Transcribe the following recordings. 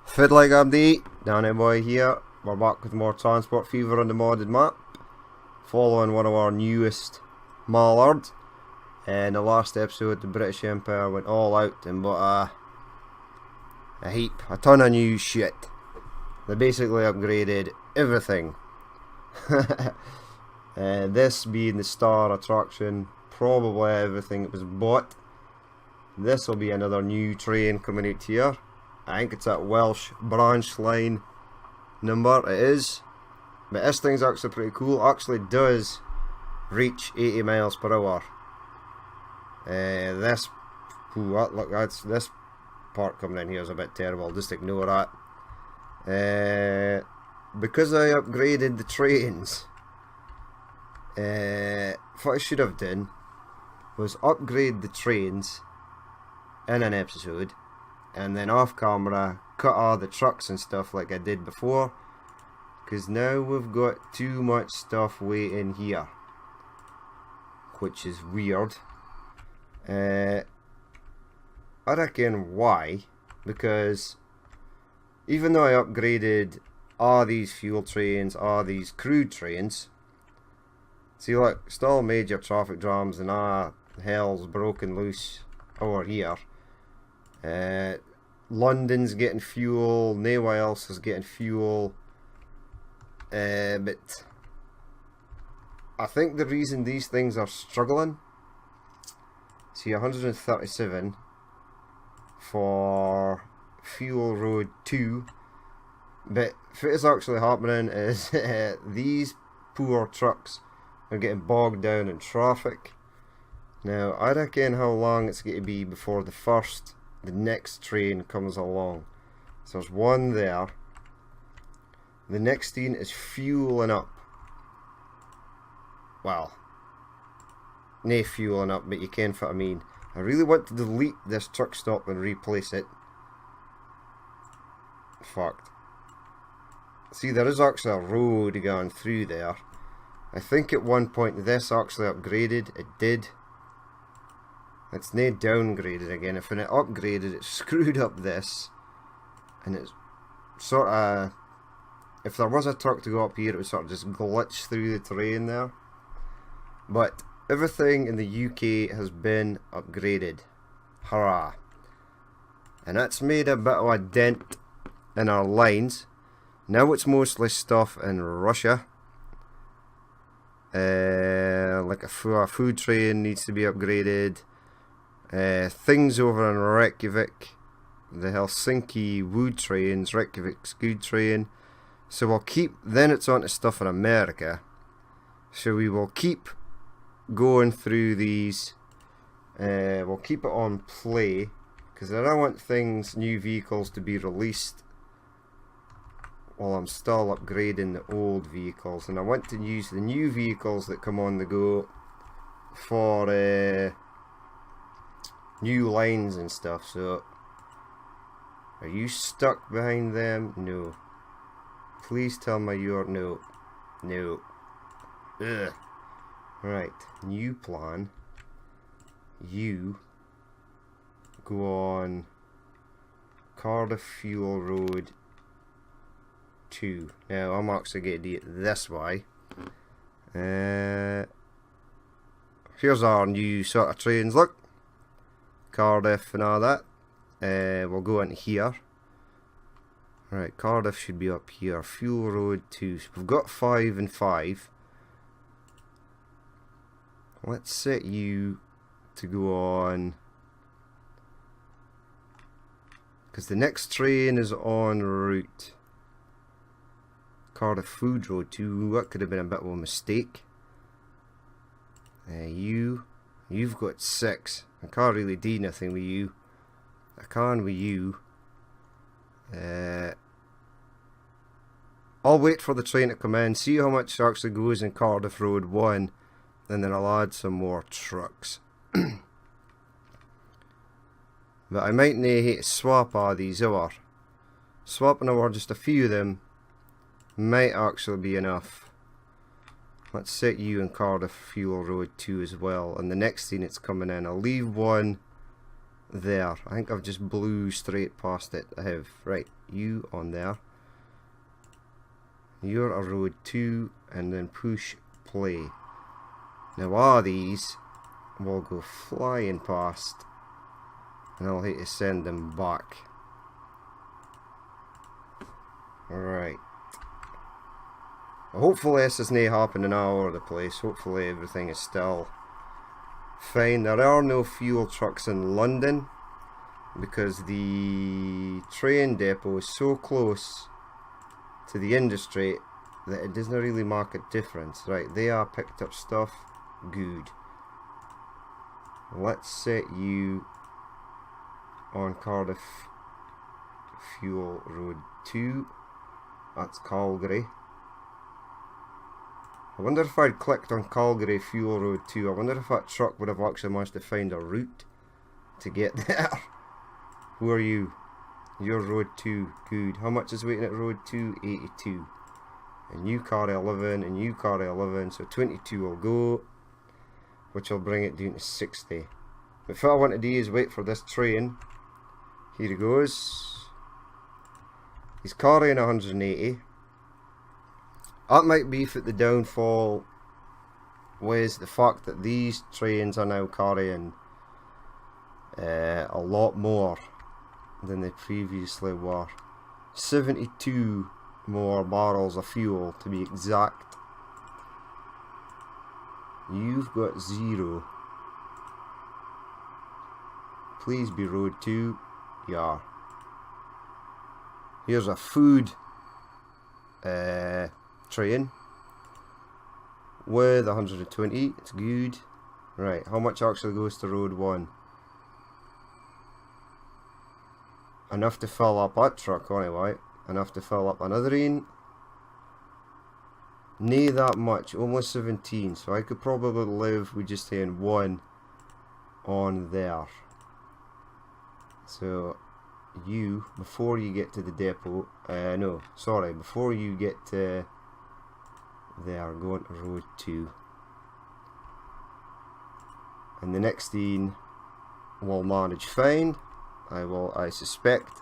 Fiddler MD, Danny Boy here. We're back with more Transport Fever on the modded map, following one of our newest Mallard. In the last episode, the British Empire went all out and bought a ton of new shit. They basically upgraded everything. This being the star attraction, probably everything that was bought. This will be another new train coming out here. I think it's that Welsh branch line number, it is. But this thing's actually pretty cool. It actually does reach 80 miles per hour. This part coming in here is a bit terrible, just ignore that. Because I upgraded the trains, what I should have done was upgrade the trains in an episode, and then off camera cut all the trucks and stuff like I did before, because now we've got too much stuff waiting here, which is weird. I reckon why, because even though I upgraded all these fuel trains, all these crude trains, see, look, still major traffic jams and hell's broken loose over here. London's getting fuel, nowhere else is getting fuel, but I think the reason these things are struggling, see, 137 for Fuel Road 2, but what is actually happening is these poor trucks are getting bogged down in traffic. Now, I reckon how long it's going to be before the next train comes along. So there's one there. The next train is fueling up. Well, nae fueling up, but you can what I mean. I really want to delete this truck stop and replace it. Fucked. See, there is actually a road going through there. I think at one point this actually upgraded. It did. It's now downgraded again. If when it upgraded, it screwed up this, and it's sort of, if there was a truck to go up here, it would sort of just glitch through the terrain there. But everything in the UK has been upgraded. Hurrah! And that's made a bit of a dent in our lines. Now it's mostly stuff in Russia. Like a food train needs to be upgraded. Things over in Reykjavik, the Helsinki wood trains, Reykjavik's good train. So we'll keep, then it's on to stuff in America. So we will keep going through these. We'll keep it on play, because I don't want new vehicles to be released while I'm still upgrading the old vehicles. And I want to use the new vehicles that come on the go for new lines and stuff. So, are you stuck behind them? No. Please tell me you're no. No. Ugh. Right. New plan. You go on Cardiff Fuel Road 2. Now I'm actually going to do it this way. Here's our new sort of trains. Look. Cardiff and all that. We'll go into here. Right, Cardiff should be up here. Fuel Road 2. So we've got 5 and 5. Let's set you to go on, because the next train is en route. Cardiff Food Road 2. That could have been a bit of a mistake. You've got 6. I can't really do nothing with you. I can with you. I'll wait for the train to come in, see how much actually goes in Cardiff Road 1, and then I'll add some more trucks. But I might need to swap all these over. Swapping over just a few of them might actually be enough. Let's set you in Cardiff Fuel Road 2 as well. And the next thing it's coming in, I'll leave one there. I think I've just blew straight past it. I have. Right, you on there. You're a road 2, and then push play. Now all these will go flying past, and I'll hate to send them back. Alright. Hopefully this isn't happening all over the place. Hopefully everything is still fine. There are no fuel trucks in London because the train depot is so close to the industry that it doesn't really make a difference. Right, they are picked up stuff. Good. Let's set you on Cardiff Fuel Road 2. That's Calgary. I wonder if I'd clicked on Calgary Fuel Road 2, I wonder if that truck would have actually managed to find a route to get there. Who are you? You're Road 2. Good. How much is waiting at Road 2? 82. And you carry 11, and you carry 11, so 22 will go, which will bring it down to 60. But what I want to do is wait for this train. Here he goes. He's carrying 180. That might be for the downfall was the fact that these trains are now carrying a lot more than they previously were. 72 more barrels of fuel to be exact. You've got 0. Please be Road 2. Yeah. Here's a food train with 120. It's good. Right, how much actually goes to Road 1? Enough to fill up that truck anyway. Enough to fill up another one. Nae that much, almost 17. So I could probably live with just saying 1 on there. So you, before you get to the depot, no, sorry, before you get to there, going to Road 2. And the next thing will manage fine. I suspect.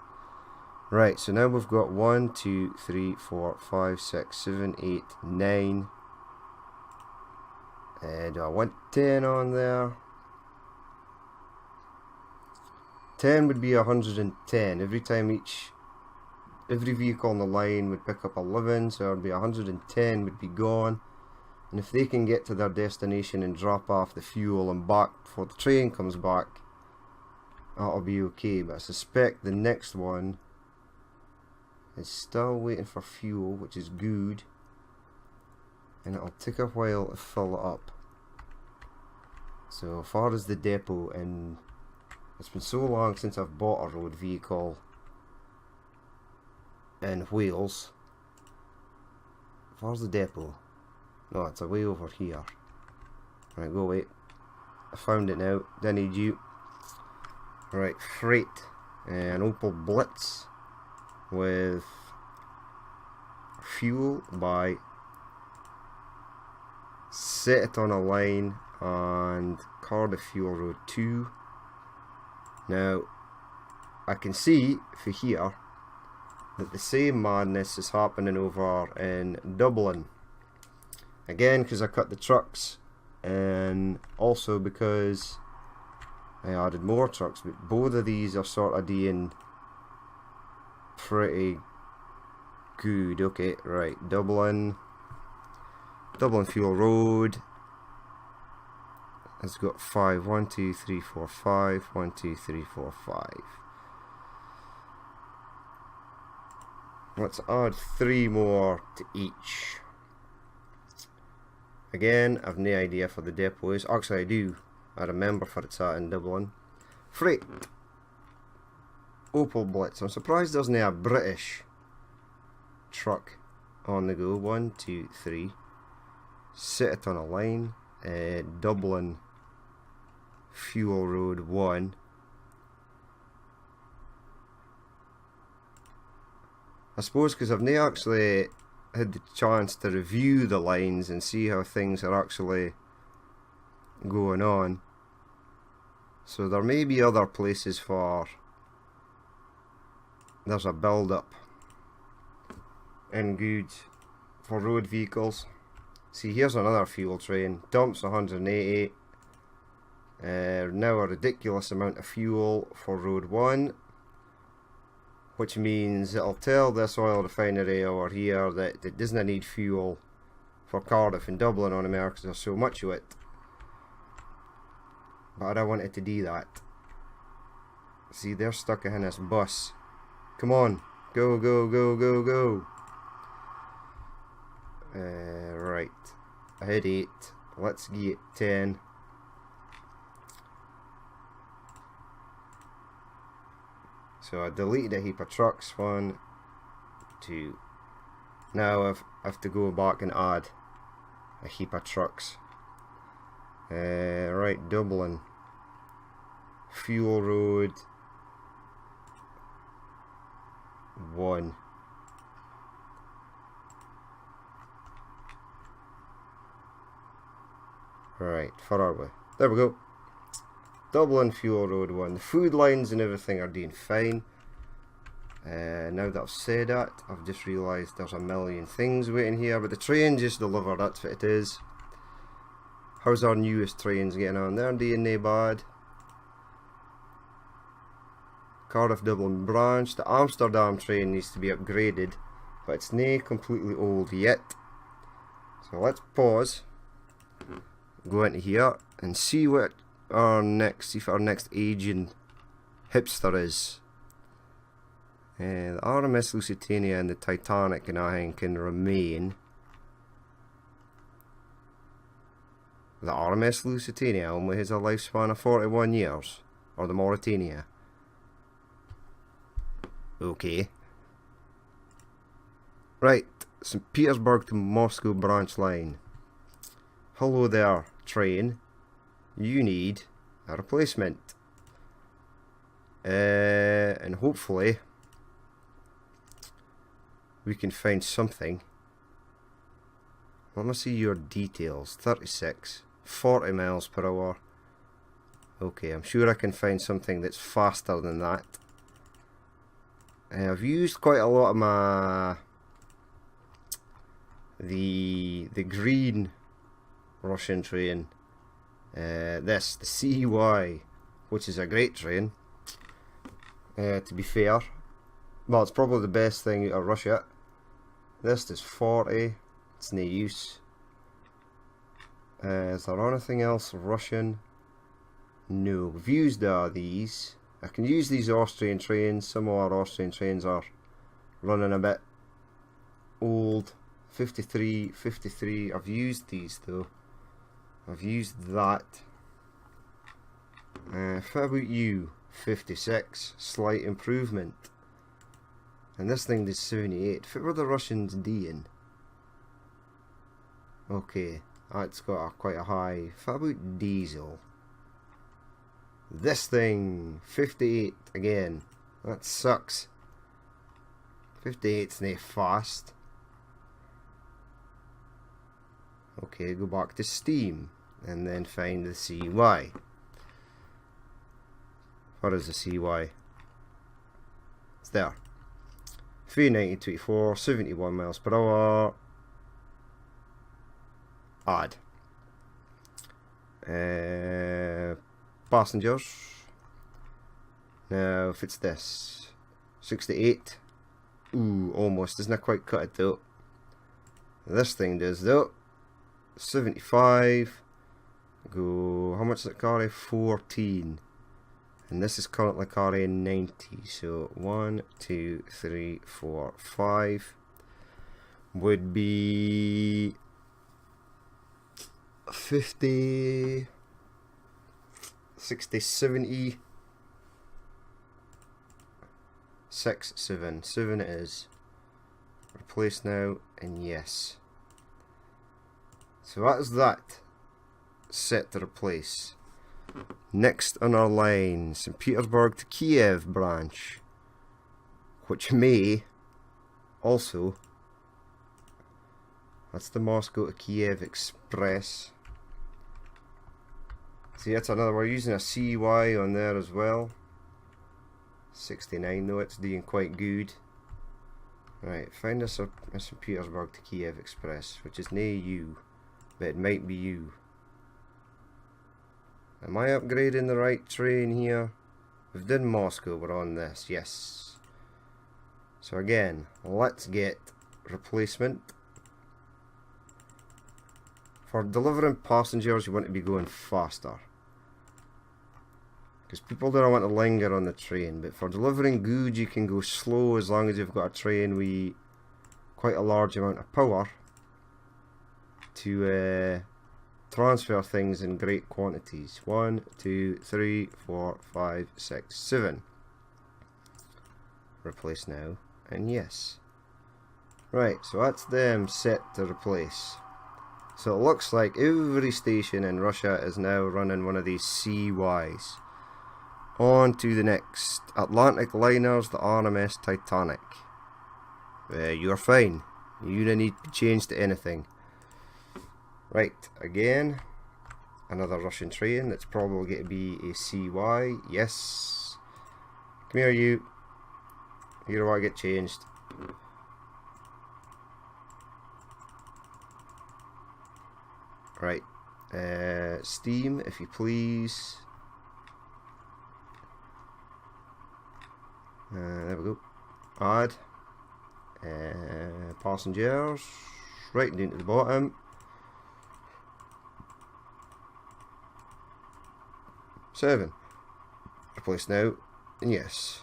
Right, so now we've got 1, 2, 3, 4, 5, 6, 7, 8, 9. Do I want 10 on there? 10 would be 110. Every vehicle on the line would pick up 11, so it would be 110 would be gone. And if they can get to their destination and drop off the fuel and back before the train comes back, that'll be okay. But I suspect the next one is still waiting for fuel, which is good, and it'll take a while to fill it up. So far as the depot, and it's been so long since I've bought a road vehicle in Wales. As far as the depot, no, it's way over here. Right, go away. I found it now. Don't need you. Right, freight, an Opel Blitz with fuel by set it on a line and Cardiff Fuel Road 2. Now I can see for here that the same madness is happening over in Dublin, again because I cut the trucks and also because I added more trucks, but both of these are sort of doing pretty good. Okay, right, Dublin Fuel Road has got 5. 1, 2, 3, 4, 5. 1, 2, 3, 4, 5. Let's add 3 more to each. Again, I've no idea for the depot is. Actually I do. I remember for it's at in Dublin. Freight. Opel Blitz. I'm surprised there's no a British truck on the go. 1, 2, 3. Set it on a line. Dublin Fuel Road 1. I suppose because I've not actually had the chance to review the lines and see how things are actually going on. So there may be other places for... There's a build-up in goods for road vehicles. See, here's another fuel train. Dumps 180. Now a ridiculous amount of fuel for Road 1. Which means it'll tell this oil refinery over here that it doesn't need fuel for Cardiff and Dublin on America because there's so much of it. But I don't want it to do that. See, they're stuck in this bus. Come on, go, go, go, go, go. Right, I had 8. Let's get 10. So I deleted a heap of trucks. 1, 2. Now I have to go back and add a heap of trucks. Right, Dublin. Fuel Road 1. Right, far are we? There we go. Dublin Fuel Road 1. The food lines and everything are doing fine. Now that I've said that, I've just realised there's a million things waiting here, but the train just delivered, that's what it is. How's our newest trains getting on? They're doing nae bad. Cardiff Dublin branch. The Amsterdam train needs to be upgraded, but it's nae completely old yet. So let's pause, go into here and see what our next, if our next aging hipster is. The RMS Lusitania and the Titanic and everything can remain. The RMS Lusitania only has a lifespan of 41 years, or the Mauritania. Okay. Right, St. Petersburg to Moscow branch line. Hello there, train. You need a replacement. And hopefully we can find something. Let me see your details. 36, 40 miles per hour. Okay, I'm sure I can find something that's faster than that. I've used quite a lot of my the green Russian train. The CY, which is a great train. To be fair, well, it's probably the best thing out of Russia. This is 40. It's no use. Is there anything else Russian? No. We've used these. I can use these Austrian trains. Some of our Austrian trains are running a bit old. 53, 53. I've used these though. I've used that. How about you? 56. Slight improvement. And this thing does 78. What were the Russians doing? Okay, that's got quite a high. How about diesel? This thing, 58 again. That sucks. 58's not fast. Okay, go back to Steam and then find the CY. What is the CY? It's there. 390.24, 71 miles per hour. Add. Passengers. Now, if it's this, 68. Ooh, almost. Doesn't quite cut it though. This thing does though. 75. Go. How much does it carry? 14. And this is currently carrying 90. So 1, 2, 3, 4, 5 would be 50, 60, 70, 6, 7. 7 it is. Replace now, and yes. So that is that. Set to replace. Next on our line, St. Petersburg to Kiev branch, which may also, that's the Moscow to Kiev Express. See, that's another, we're using a CY on there as well. 69 though, it's doing quite good. Right, find us a St. Petersburg to Kiev Express, which is near you, but it might be you. Am I upgrading the right train here? We've done Moscow, we're on this, yes. So again, let's get replacement. For delivering passengers, you want to be going faster, because people don't want to linger on the train. But for delivering goods, you can go slow as long as you've got a train with quite a large amount of power to transfer things in great quantities. 1, 2, 3, 4, 5, 6, 7. Replace now, and yes. Right, so that's them set to replace. So it looks like every station in Russia is now running one of these CYs. On to the next. Atlantic liners, the RMS Titanic. You're fine. You don't need to change to anything. Right, again, another Russian train. That's probably going to be a CY. Yes. Come here, you. Here, do I get changed? Right, Steam, if you please. There we go. Add passengers, right down to the bottom. 7. Replace now, and yes.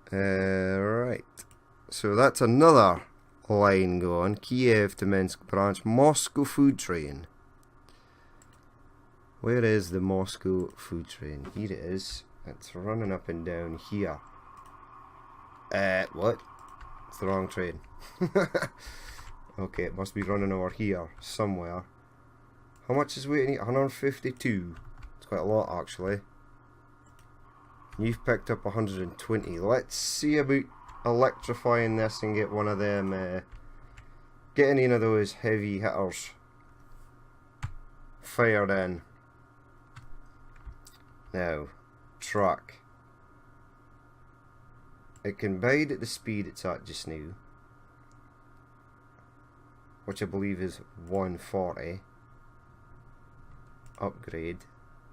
Right, so that's another line going. Kiev to Minsk branch, Moscow food train. Where is the Moscow food train? Here it is. It's running up and down here. What? It's the wrong train. Okay, it must be running over here somewhere. How much is waiting? 152. It's quite a lot actually. You've picked up 120. Let's see about electrifying this and get one of them, get any of those heavy hitters fired in. Now, truck. It can bide at the speed it's at just now, which I believe is 140. Upgrade.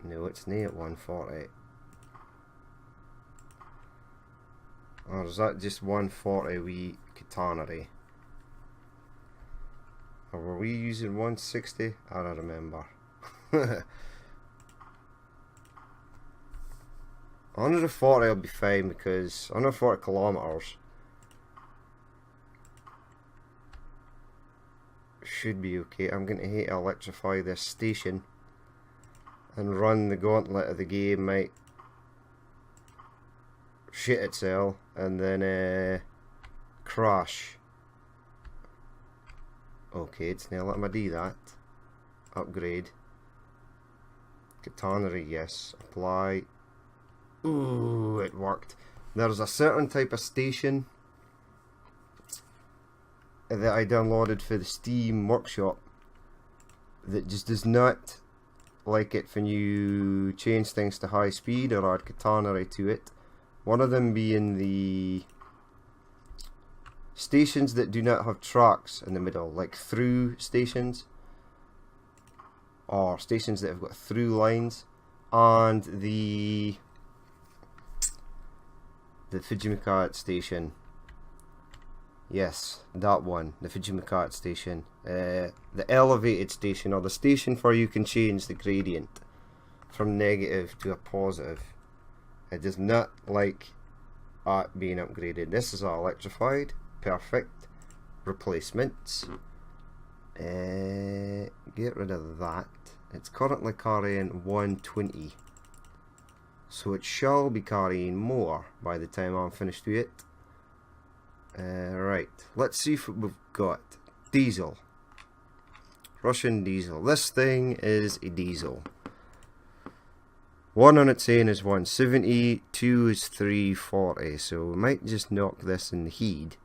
No, it's not at 140. Or is that just 140 wee catenary? Or were we using 160? I don't remember. 140 will be fine, because 140 kilometers should be okay. I'm going to hate to electrify this station and run the gauntlet of the game, might shit itself and then crash. Okay, it's now letting me do that. Upgrade. Catenary, yes. Apply. Ooh, it worked. There's a certain type of station that I downloaded for the Steam Workshop that just does not like it when you change things to high speed or add catenary to it. One of them being the stations that do not have tracks in the middle, like through stations, or stations that have got through lines, and the Fujimikata station. Yes, that one, the Fujimikata station. The elevated station, or the station where you can change the gradient from negative to a positive. It does not like being upgraded. This is all electrified. Perfect. Replacements. Get rid of that. It's currently carrying 120. So it shall be carrying more by the time I'm finished with it. Right, let's see what we've got. Diesel. Russian diesel. This thing is a diesel. 1 on its own is 170, 2 is 340, so we might just knock this in the heat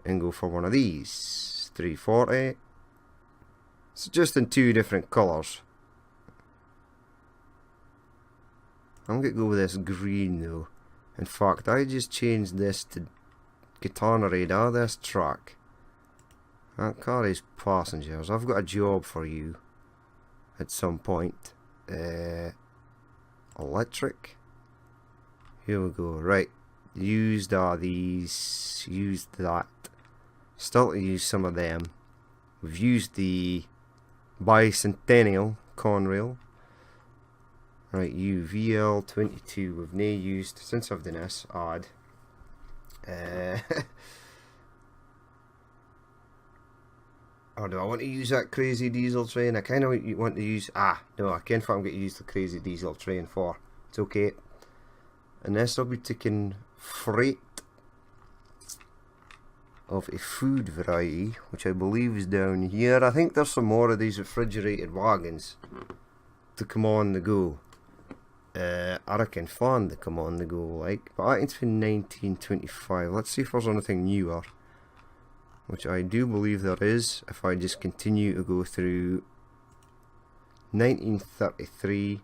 and go for one of these. 340. It's just in 2 different colours. I'm gonna go with this green though. In fact, I just changed this to Katana Radar, this truck. That carries passengers. I've got a job for you at some point. Electric. Here we go. Right. Used are these. Used that. Still to use some of them. We've used the Bicentennial Conrail. Right, you VL22 we've nae used since I've done this ad. Or do I want to use that crazy diesel train? I kind of want to use... no, I can't what I'm going to use the crazy diesel train for. It's okay. And this will be taking freight of a food variety, which I believe is down here. I think there's some more of these refrigerated wagons to come on the go. I reckon fun to come on the go, like. But I think it's been 1925. Let's see if there's anything newer. Which I do believe there is, if I just continue to go through 1933,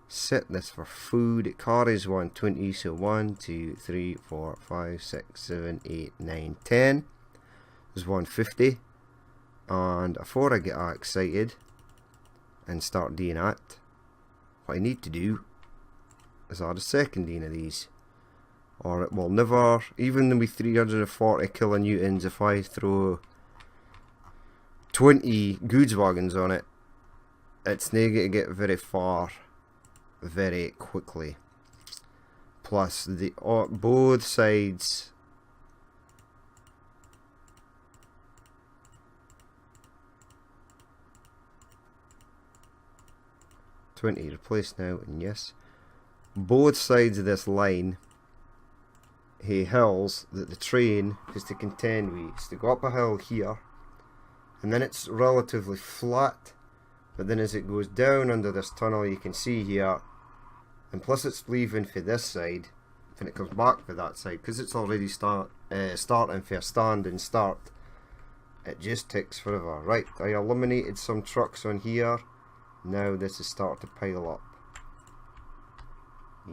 set this for food, it carries 120, so 1, 2, 3, 4, 5, 6, 7, 8, 9, 10, there's 150, and before I get excited and start doing that, what I need to do is add a second of these. Or it will never, even with 340 kilonewtons, if I throw 20 goods wagons on it, it's not going to get very far very quickly. Plus, the both sides (20) replaced now, and yes, both sides of this line. Hills that the train is to contend with. It's to go up a hill here, and then it's relatively flat, but then as it goes down under this tunnel, you can see here, and plus it's leaving for this side, when it comes back for that side, because it's already starting for a stand and start, it just takes forever. Right, I eliminated some trucks on here, now this is starting to pile up.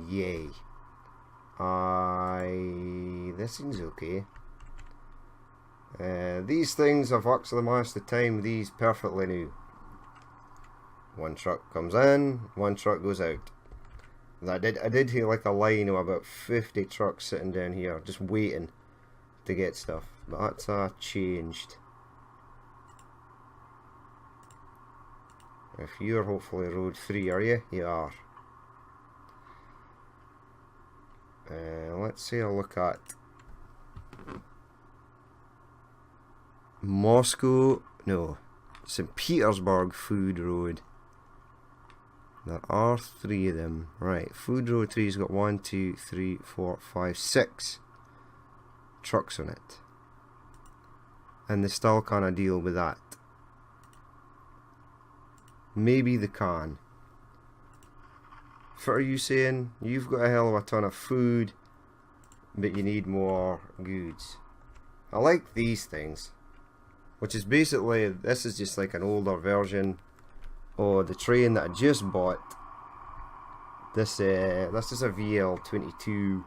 Yay. This seems okay. These things I've actually managed to time these perfectly now. One truck comes in, one truck goes out. And I did hear like a line of about 50 trucks sitting down here just waiting to get stuff, but that's changed. If you're hopefully road 3, are you? You are. Let's see a look at Moscow, no, St. Petersburg Food Road. There are 3 of them. Right, Food Road 3's got 1, 2, 3, 4, 5, 6 trucks on it. And they still can't deal with that. Maybe they can. What are you saying? You've got a hell of a ton of food, but you need more goods. I like these things, which is basically, this is just like an older version of the train that I just bought. This is a VL22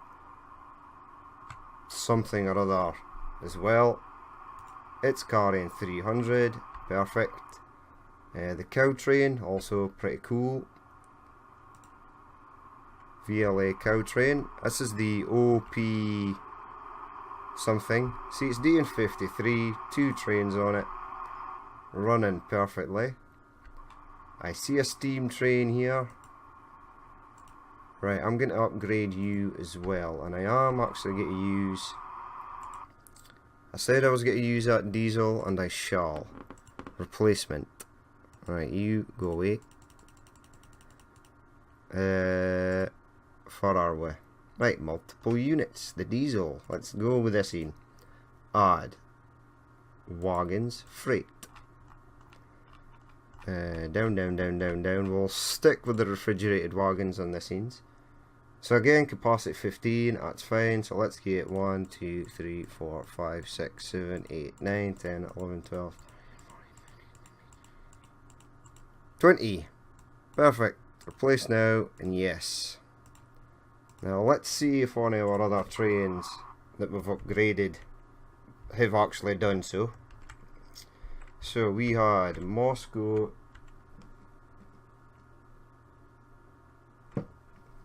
something or other as well. It's carrying 300, perfect. The cow train, also pretty cool. VLA cow train. This is the OP something. See, it's DN53, 2 trains on it, running perfectly. I see a steam train here. Right, I'm going to upgrade you as well, and I am actually going to use... I said I was going to use that diesel, and I shall. Replacement. Right, you go away. Far are we? Right, multiple units. The diesel. Let's go with this in. Add. Wagons. Freight. Down, down, down, down, down. We'll stick with the refrigerated wagons on this ends. So again, capacity 15. That's fine. So let's get 1, 2, 3, 4, 5, 6, 7, 8, 9, 10, 11, 12, 20. Perfect. Replace now, and yes. Now let's see if on our other trains that we've upgraded have actually done so. So we had Moscow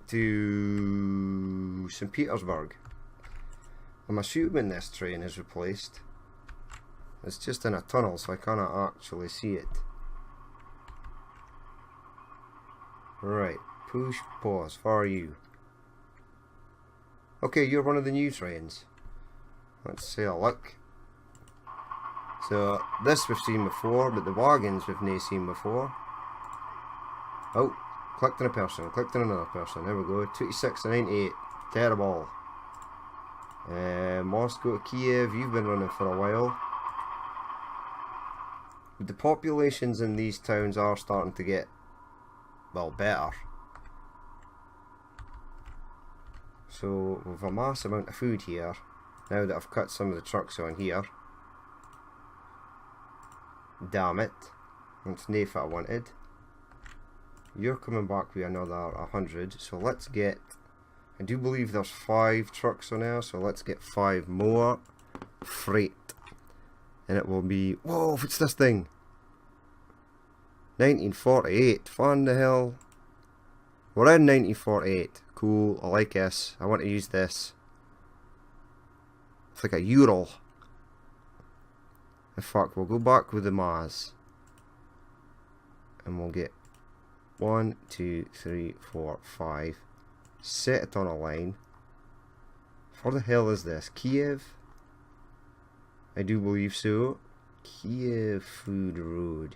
to St. Petersburg. I'm assuming this train is replaced. It's just in a tunnel, so I cannot actually see it. Right, push pause for you. Okay, you're one of the new trains. Let's say a look. So this we've seen before, but the wagons we've not seen before. Oh, clicked on a person, clicked on another person. There we go. 26 to 98. Terrible. Moscow to Kiev, you've been running for a while. The populations in these towns are starting to get, well, better. So we've a mass amount of food here. Now that I've cut some of the trucks on here. Damn it. That's not what I wanted. You're coming back with another 100. So let's get, I do believe there's 5 trucks on there. So let's get 5 more freight. And it will be, whoa, what's this thing? 1948. Fun the hell. We're in 1948. Cool, I like this. I want to use this. It's like a Ural. In fact, we'll go back with the Maz. And we'll get 1, 2, 3, 4, 5. Set it on a line. Where the hell is this? Kiev? I do believe so. Kiev Food Road.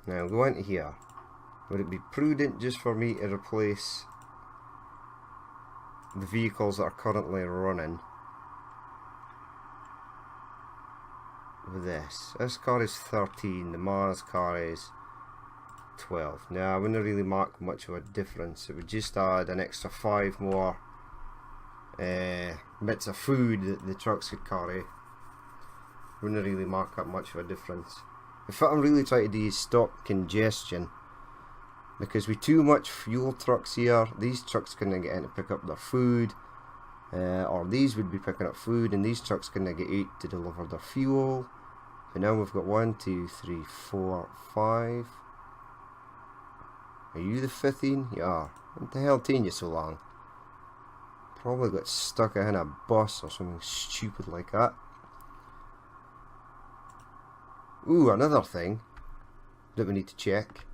Now go into here. Would it be prudent just for me to replace the vehicles that are currently running with this? This car is 13, the Mars car is 12. Now I wouldn't really mark much of a difference. It would just add an extra 5 more bits of food that the trucks could carry. Wouldn't really mark up much of a difference. If what I'm really trying to do is stop congestion, because with too much fuel trucks here, these trucks couldn't get in to pick up their food, or these would be picking up food, and these trucks couldn't get out to deliver their fuel. So now we've got 1, 2, 3, 4, 5. Are you the 15? You are. What the hell taking you so long? Probably got stuck in a bus or something stupid like that. Ooh, another thing that we need to check.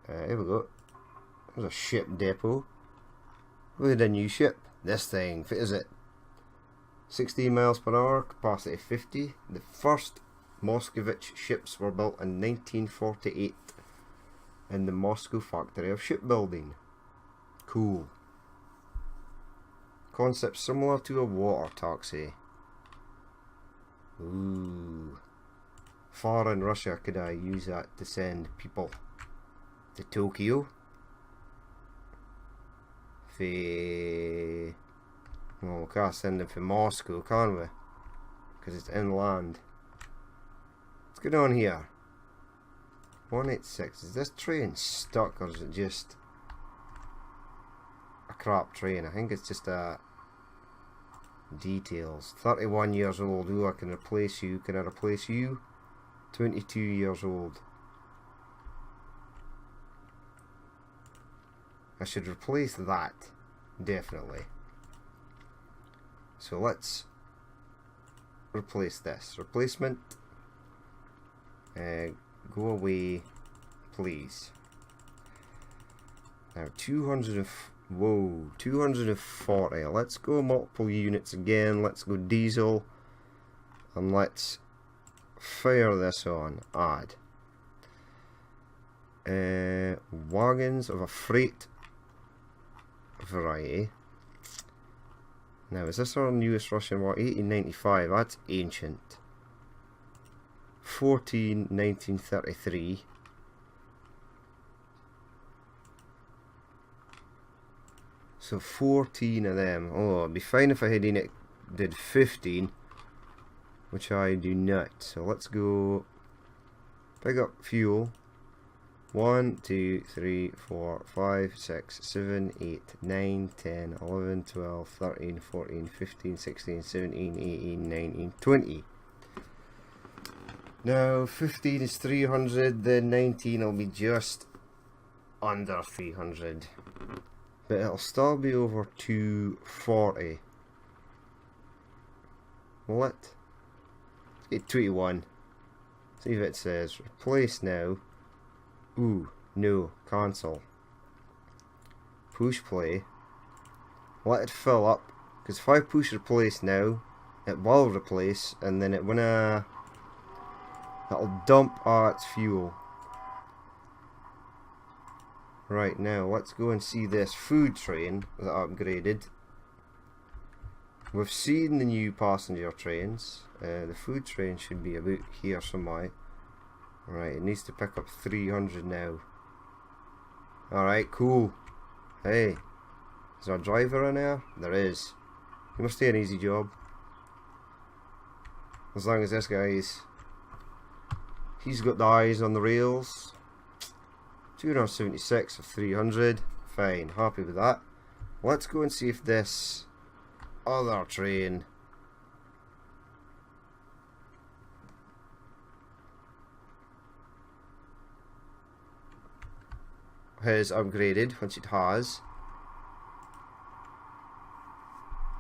Here we go. There's a ship depot. Look at the new ship. This thing, what is it? 16 miles per hour, capacity 50. The first Moscovich ships were built in 1948 in the Moscow factory of shipbuilding. Cool. Concept similar to a water taxi. Ooh. Far in Russia could I use that to send people to Tokyo? Well, we can't send them for Moscow, can we? Because it's inland. What's going on here? 186. Is this train stuck, or is it just a crap train? I think it's just a details. 31 years old. Ooh, I can replace you. Can I replace you? 22 years old. I should replace that. Definitely. So let's replace this. Replacement. Go away, please. Now 240. Let's go multiple units again. Let's go diesel. And let's fire this on. Add. Wagons of a freight variety. Now, is this our newest Russian war? 1895, that's ancient. 1933. So 14 of them. Oh, it'd be fine if I did 15, which I do not. So let's go pick up fuel. 1, 2, 3, 4, 5, 6, 7, 8, 9, 10, 11, 12, 13, 14, 15, 16, 17, 18, 19, 20. Now 15 is 300, then 19 will be just under 300. But it'll still be over 240. Will it? Let's get 21. See if it says replace now. Ooh, no, cancel. Push play. Let it fill up, because if I push replace now, it will replace, and then it'll dump all its fuel. Right, now let's go and see this food train that I upgraded. We've seen the new passenger trains. The food train should be about here somewhere. Right, it needs to pick up 300 now. Alright, cool. Hey, is there a driver in there? There is. He must do an easy job. As long as this guy's... He's got the eyes on the rails. 276 of 300. Fine, happy with that. Let's go and see if this other train has upgraded, which it has.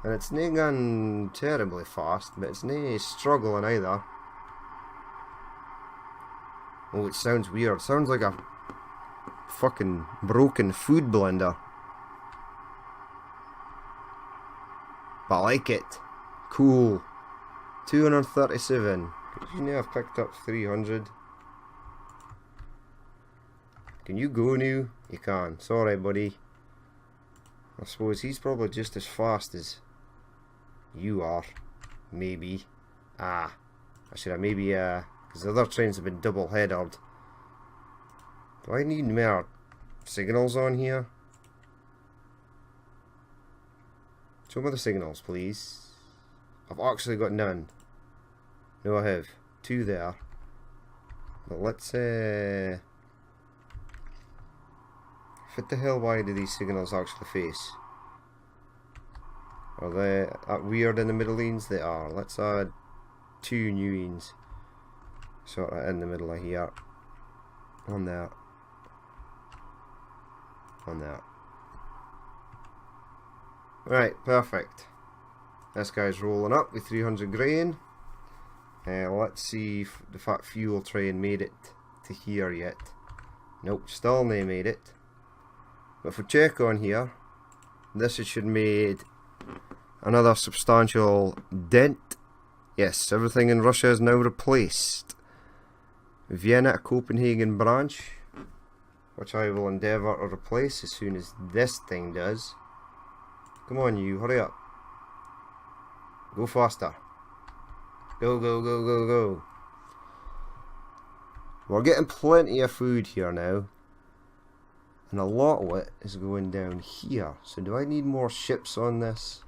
And it's not going terribly fast, but it's not struggling either. Oh, it sounds weird. It sounds like a fucking broken food blender. But I like it. Cool. 237. Could you now have picked up 300? Can you go now? You can. Sorry, buddy. I suppose he's probably just as fast as you are. Maybe. I should have maybe, because the other trains have been double-headered. Do I need more signals on here? Show me the signals, please. I've actually got none. No, I have 2 there. But let's, what the hell, why do these signals actually face? Are they weird in the middle lanes? They are. Let's add 2 new lanes. Sort of in the middle of here. On that. On that. Right, perfect. This guy's rolling up with 300 grain. Let's see if the fat fuel train made it to here yet. Nope, still not made it. But if we check on here, this should made another substantial dent. Yes, everything in Russia is now replaced. Vienna Copenhagen branch, which I will endeavour to replace as soon as this thing does. Come on, you, hurry up. Go faster. Go, go, go, go, go. We're getting plenty of food here now. And a lot of it is going down here. So do I need more ships on this?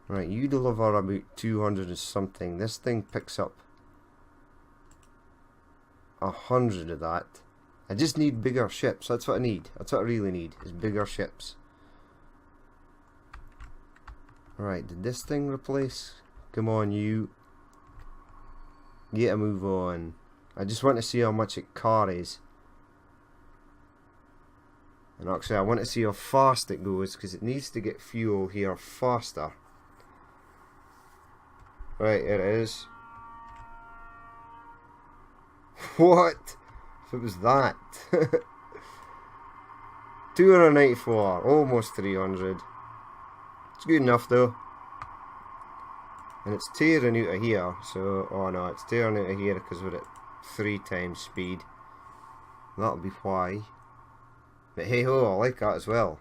Right, you deliver about 200 and something. This thing picks up 100 of that. I just need bigger ships. That's what I need. That's what I really need, is bigger ships. Right, did this thing replace? Come on, you. Get a move on. I just want to see how much it carries. And actually I want to see how fast it goes, because it needs to get fuel here faster. Right, here it is. What? If it was that. 294, almost 300. It's good enough though. And it's tearing out of here, so, oh no, it's tearing out of here because we're at 3 times speed. That'll be why. But hey ho, I like that as well.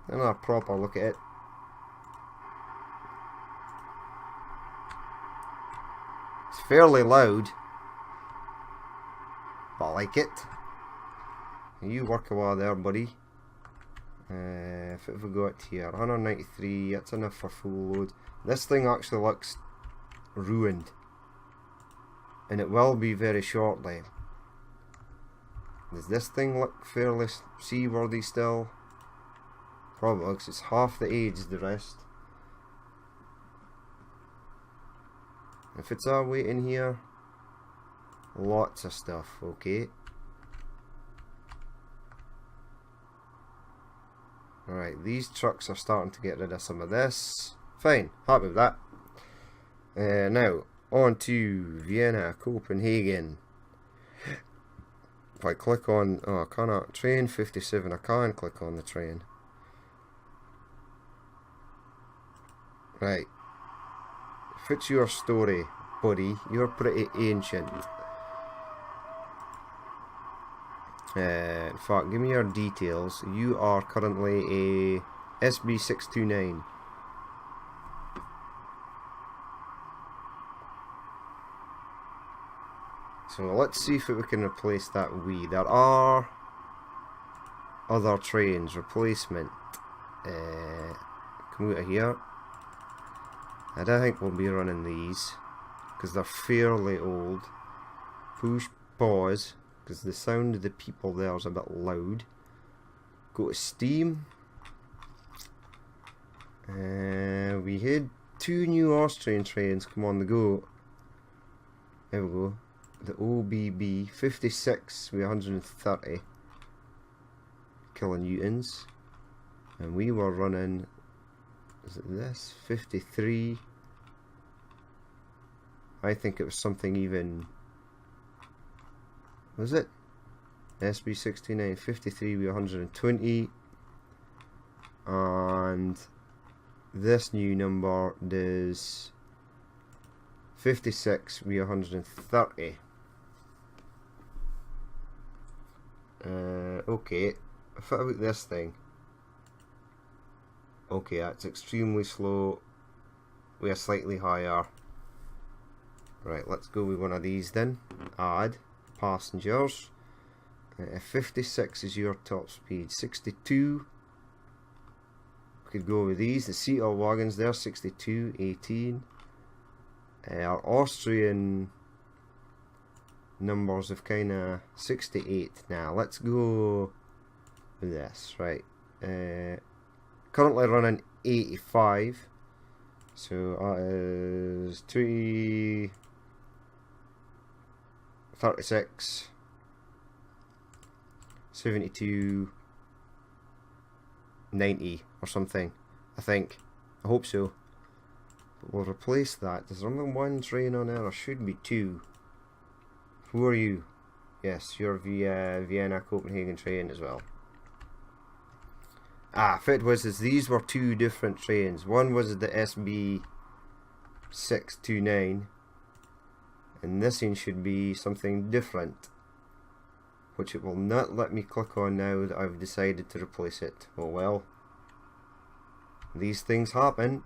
Another proper look at it. It's fairly loud, but I like it. You work a while there, buddy. If we go up here, 193, that's enough for full load. This thing actually looks ruined, and it will be very shortly. Does this thing look fairly seaworthy still? Probably, because it's half the age as the rest. If it's our weight in here, lots of stuff, okay. Alright, these trucks are starting to get rid of some of this. Fine, happy with that. Now, on to Vienna, Copenhagen. If I click on, oh, I cannot, train 57, I can click on the train. Right. Fits your story, buddy. You're pretty ancient. In fact, give me your details. You are currently a SB629. So let's see if we can replace that we. There are other trains. Replacement. Come out of here. I don't think we'll be running these because they're fairly old. Push pause because the sound of the people there is a bit loud. Go to Steam. We had 2 new Austrian trains come on the go. There we go. The OBB 56 with 130 kilonewtons, and we were running, is it this 53? I think it was something even, was it SB69 53 with 120, and this new number is 56 with 130. Okay, what about this thing? Okay, that's extremely slow. We are slightly higher. Right, let's go with one of these then. Add passengers. 56 is your top speed. 62. We could go with these. The Seattle wagons there, 62, 18. Our Austrian numbers of kind of 68. Now let's go with this, right. Currently running 85, so that is 36, 72, 90 or something, I think. I hope so. But we'll replace that. There's only one train on there, or should be 2. Who are you? Yes, you're via Vienna Copenhagen train as well. Ah, fit was is these were 2 different trains. One was the SB629, and this one should be something different, which it will not let me click on now that I've decided to replace it. Oh well. These things happen.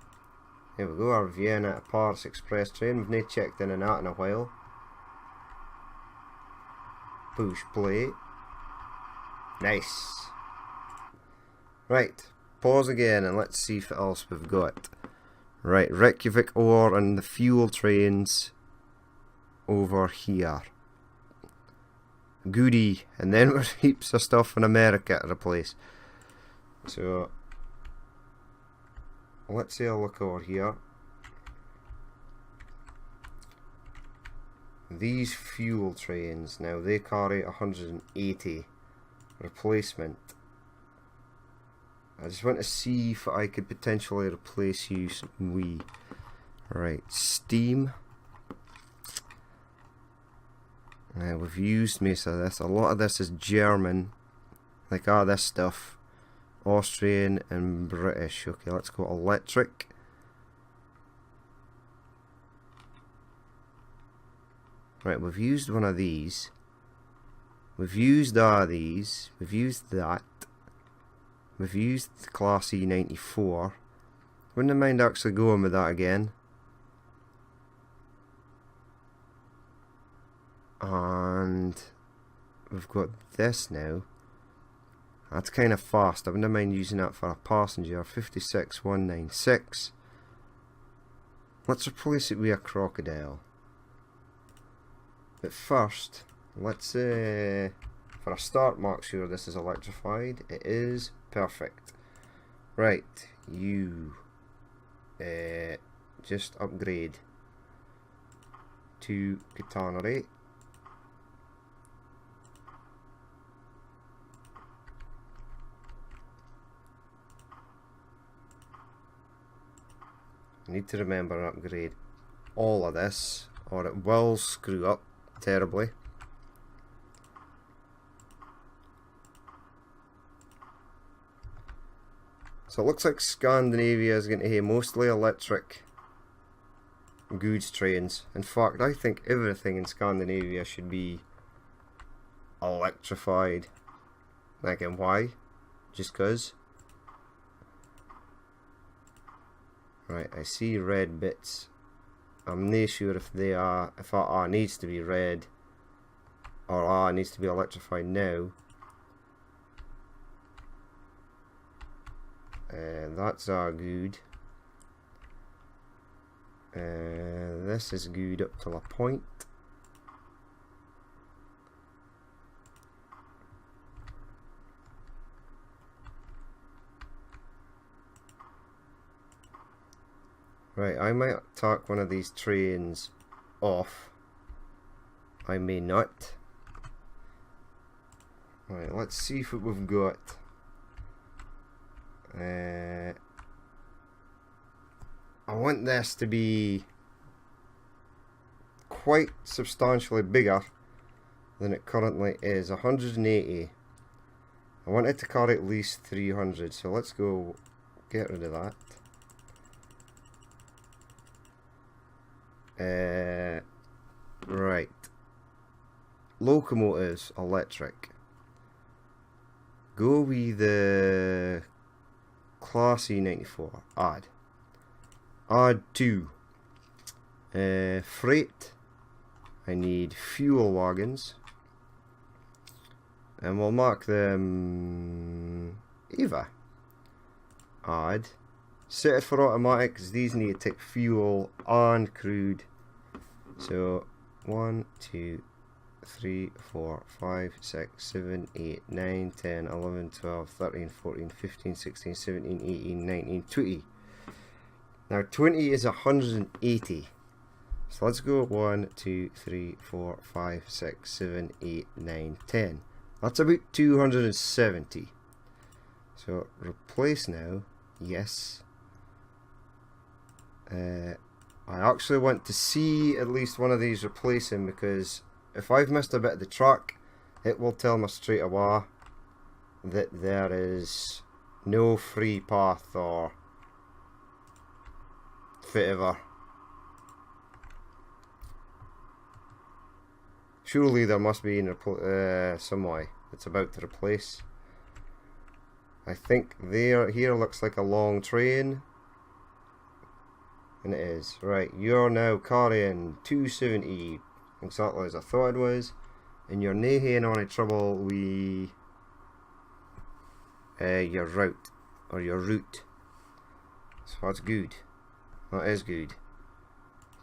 Here we go, our Vienna to Paris Express train. We've not checked in and out in a while. Push play. Nice. Right, pause again and let's see what else we've got. Right, Reykjavik ore and the fuel trains over here. Goody, and then there's heaps of stuff in America to replace. So let's say a look over here. These fuel trains now, they carry 180 replacement. I just want to see if I could potentially replace you we. Right, Steam. We've used most of this. A lot of this is German, like all this stuff. Austrian and British. Okay, let's go electric. Right, we've used one of these. We've used all these. We've used that. We've used the Class E94. Wouldn't mind actually going with that again. And we've got this now. That's kind of fast. I wouldn't mind using that for a passenger. 56196. Let's replace it with a crocodile. But first, let's For a start, mark sure this is electrified. It is. Perfect. Right, you just upgrade to Catenary. I need to remember and upgrade all of this, or it will screw up terribly. So it looks like Scandinavia is going to have mostly electric goods trains. In fact, I think everything in Scandinavia should be electrified. Again, why? Just 'cause. Right, I see red bits. I'm not sure if they are, if R needs to be red or R needs to be electrified now. That's our good. This is good up till a point. Right, I might take one of these trains off. I may not. Right, let's see what we've got. I want this to be quite substantially bigger than it currently is. 180. I want it to carry at least 300, so let's go get rid of that. Right. Locomotives, electric. Go with the Class E94. Add. Add 2. Freight. I need fuel wagons. And we'll mark them EVA. Add. Set it for automatic because these need to take fuel and crude. So 1, 2, 3, 4, 5, 6, 7, 8, 9, 10, 11, 12, 13, 14, 15, 16, 17, 18, 19, 20. Now 20 is 180. So let's go 1, 2, 3, 4, 5, 6, 7, 8, 9, 10. That's about 270. So replace now. Yes. I actually want to see at least one of these replacing, because if I've missed a bit of the track, it will tell me straight away that there is no free path or whatever. Surely there must be some way it's about to replace. I think here looks like a long train. And it is. Right, you're now carrying 270, exactly as I thought it was. And you're nae having any trouble with your route, or your route. So that's good. That is good.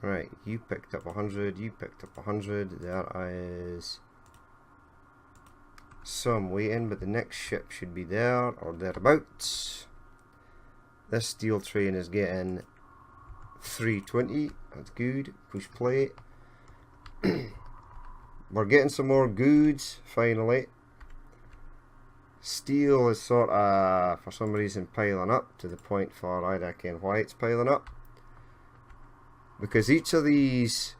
Right, you picked up 100, you picked up 100. There is some waiting, but the next ship should be there, or thereabouts. This steel train is getting 320, that's good. Push play. We're getting some more goods finally. Steel is sort of, for some reason, piling up to the point for I reckon why it's piling up. Because each of these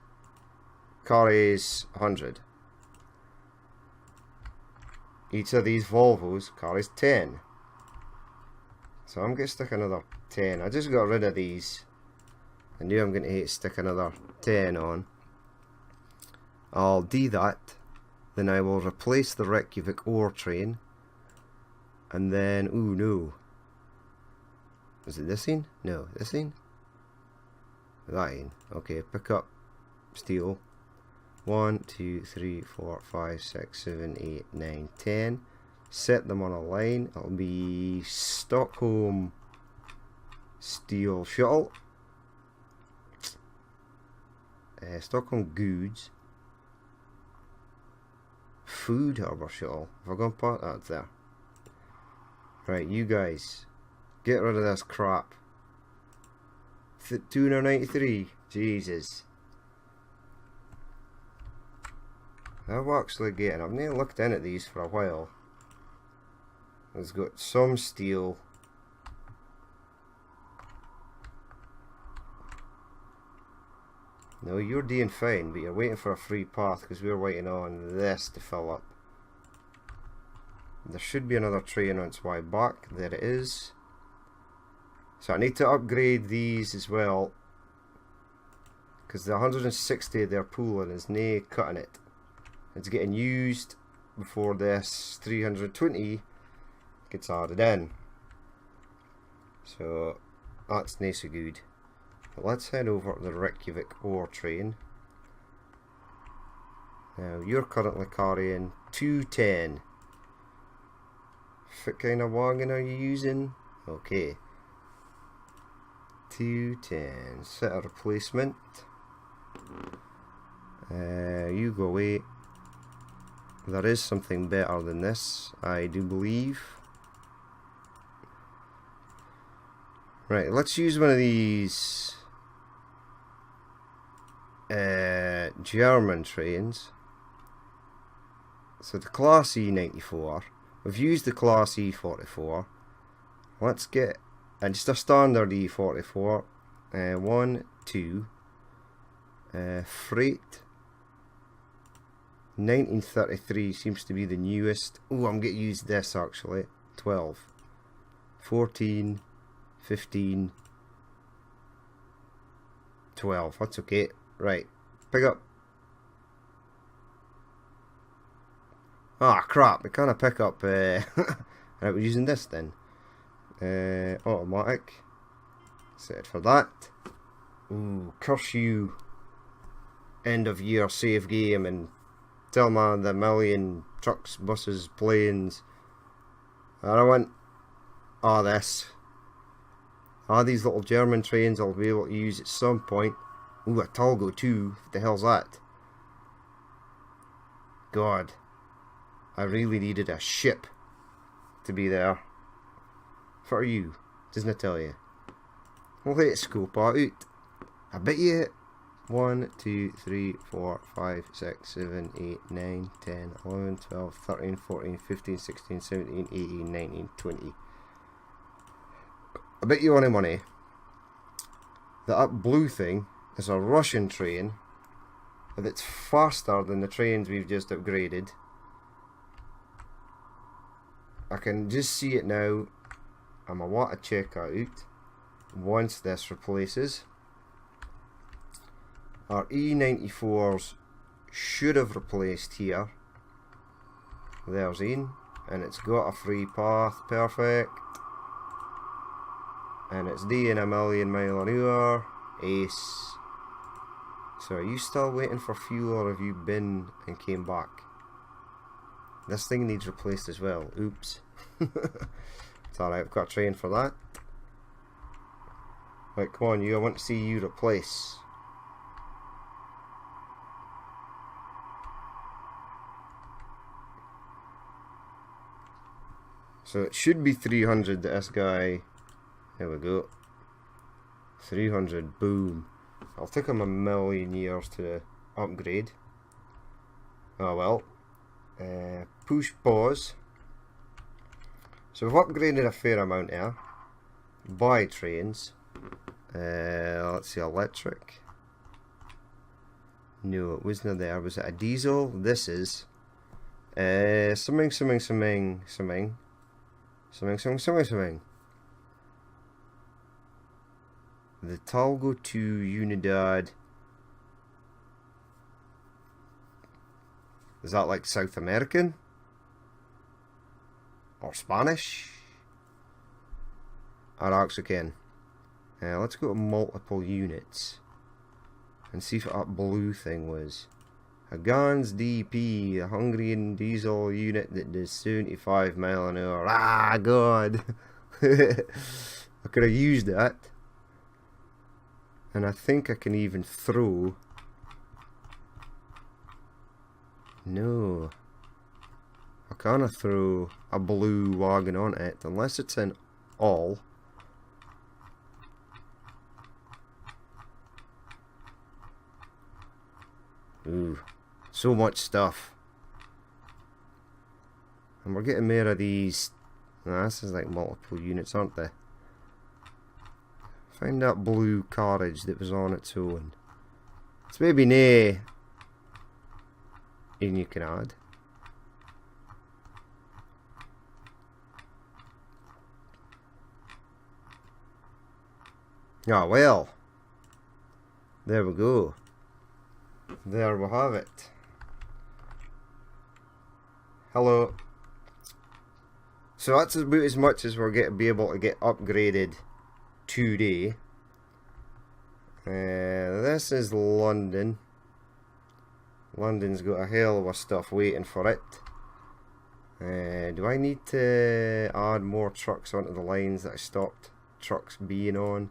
carries 100. Each of these Volvos carries 10. So I'm going to stick another 10. I just got rid of these. I knew I'm going to stick another 10 on. I'll do that. Then I will replace the Reykjavik ore train. And then, ooh no. Is it this thing? No, this thing? That thing. Okay, pick up steel. 1, 2, 3, 4, 5, 6, 7, 8, 9, 10. Set them on a line. It'll be Stockholm Steel Shuttle. Stockholm Goods. Food harbour shuttle. Have I gone past that there? Right, you guys. Get rid of this crap. 293. Jesus. I've actually getting. I've never looked in at these for a while. It's got some steel. No, you're doing fine, but you're waiting for a free path because we're waiting on this to fill up. There should be another train on its way back. There it is. So I need to upgrade these as well, because the 160 they're pulling is nae cutting it. It's getting used before this 320 gets added in. So that's nae so good. But let's head over to the Reykjavik ore train. Now you're currently carrying 210. What kind of wagon are you using? Okay. 210. Set a replacement. You go away. There is something better than this, I do believe. Right, let's use one of these German trains. So the Class E94. We've used the Class E44. Let's get just a standard E44. 1, 2. Freight. 1933 seems to be the newest. Oh, I'm going to use this actually. 12. 14. 15. 12. That's okay. Right. Pick up. Ah, crap. I can't pick up. Right, we're using this then. Automatic. Set it for that. Ooh, curse you. End of year save game and tell me the million trucks, buses, planes. I don't want all this. All these little German trains I'll be able to use at some point. Ooh, a Talgo 2. What the hell's that? God. I really needed a ship to be there. For you. Doesn't it tell you? Well, let's scope out. I bet you 1, 2, 3, 4, 5, 6, 7, 8, 9, 10, 11, 12, 13, 14, 15, 16, 17, 18, 19, 20. I bet you any money that blue thing is a Russian train that's faster than the trains we've just upgraded. I can just see it now, and I want to check out once this replaces. Our E94s should have replaced here. There's in, and it's got a free path, perfect. And it's doing a million mile an hour, ace. So are you still waiting for fuel, or have you been and came back? This thing needs replaced as well. Oops. It's alright, I've got a train for that. Right, come on, you. I want to see you replace. So it should be 300 that this guy. There we go. 300, boom. It'll take him a million years to upgrade. Oh well. Push pause. So we've upgraded a fair amount here. Buy trains. Let's see, electric. No, it wasn't there. Was it a diesel? This is. Something. The Talgo 2 Unidad. Is that like South American? Or Spanish? I actually can. Let's go to multiple units and see if that blue thing was. A Gans DP, a Hungarian diesel unit that does 75 mile an hour. Ah, God! I could have used that. And I think I can even throw. No. I can't throw a blue wagon on it unless it's in all. Ooh, so much stuff. And we're getting more of these. Nah, this is like multiple units, aren't they? Find that blue carriage that was on its own. It's maybe nae. And you can add. Ah, well. There we go. There we have it. Hello. So that's about as much as we're going to be able to get upgraded today. This is London. London's got a hell of a stuff waiting for it. Do I need to add more trucks onto the lines that I stopped trucks being on?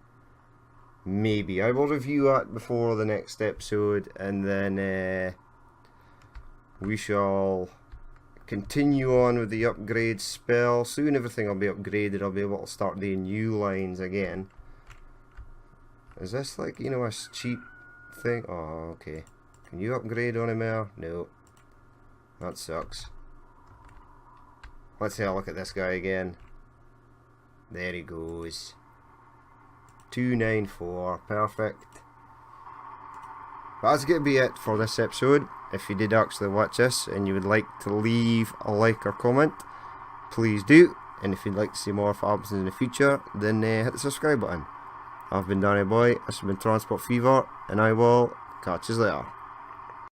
Maybe. I will review that before the next episode, and then we shall continue on with the upgrade spell. Soon everything will be upgraded. I'll be able to start doing new lines again. Is this like, you know, a cheap thing? Oh, okay. Can you upgrade on him there? No. That sucks. Let's have a look at this guy again. There he goes. 294. Perfect. But that's going to be it for this episode. If you did actually watch this and you would like to leave a like or comment, please do. And if you'd like to see more Fabs in the future, then hit the subscribe button. I've been Danny Boy, this has been Transport Fever, and I will catch you later.